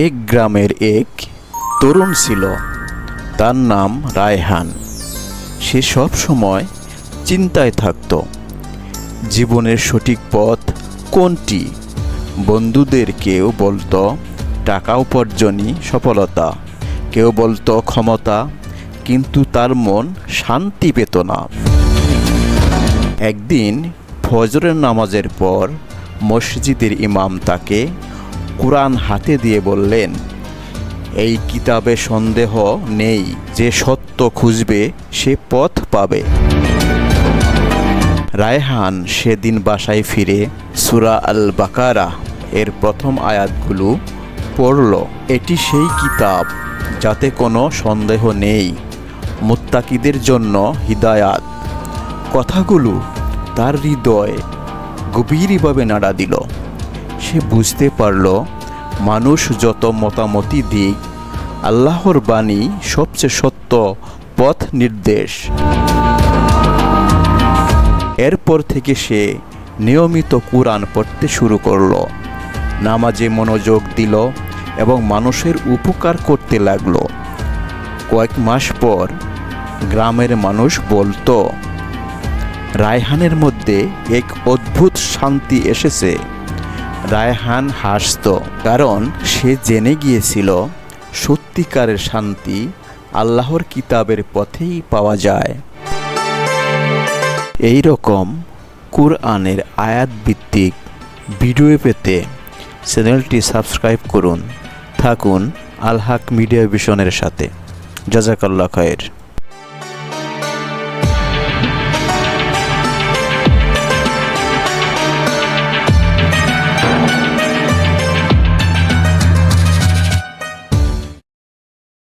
এক গ্রামের এক তরুণ ছিল, তার নাম রায়হান। সে সব সময় চিন্তায় থাকত, জীবনের সঠিক পথ কোনটি। বন্ধুদের কেউ বলতো টাকা উপার্জনই সফলতা, কেউ বলতো ক্ষমতা, কিন্তু তার মন শান্তি পেত না। একদিন ফজরের নামাজের পর মসজিদের ইমাম তাকে কুরআন হাতে দিয়ে বললেন, এই কিতাবে সন্দেহ নেই যে সত্য খুঁজবে সে পথ পাবে। রায়হান সেদিন বাসায় ফিরে সূরা আল বাকারা এর প্রথম আয়াতগুলো পড়ল। এটি সেই কিতাব যাতে কোনো সন্দেহ নেই, মুত্তাকিদের জন্য হিদায়াত। কথাগুলো তার হৃদয়ে গভীরভাবে নাড়া দিল। সে বুঝতে পারল, মানুষ যত মতামতি দিক, আল্লাহর বাণী সবচেয়ে সত্য পথ নির্দেশ। এরপর থেকে সে নিয়মিত কুরআন পড়তে শুরু করল, নামাজে মনোযোগ দিল এবং মানুষের উপকার করতে লাগলো। কয়েক মাস পর গ্রামের মানুষ বলতো, রায়হানের মধ্যে এক অদ্ভুত শান্তি এসেছে। রায়হান হাসত, কারণ সে জেনে গিয়েছিল সত্যিকারের শান্তি আল্লাহর কিতাবের পথেই পাওয়া যায়। এই রকম কুরআনের আয়াত ভিত্তিক ভিডিও পেতে চ্যানেলটি সাবস্ক্রাইব করুন। থাকুন আল হক মিডিয়া ভিশনের সাথে। জাযাকাল্লাহ খায়ের।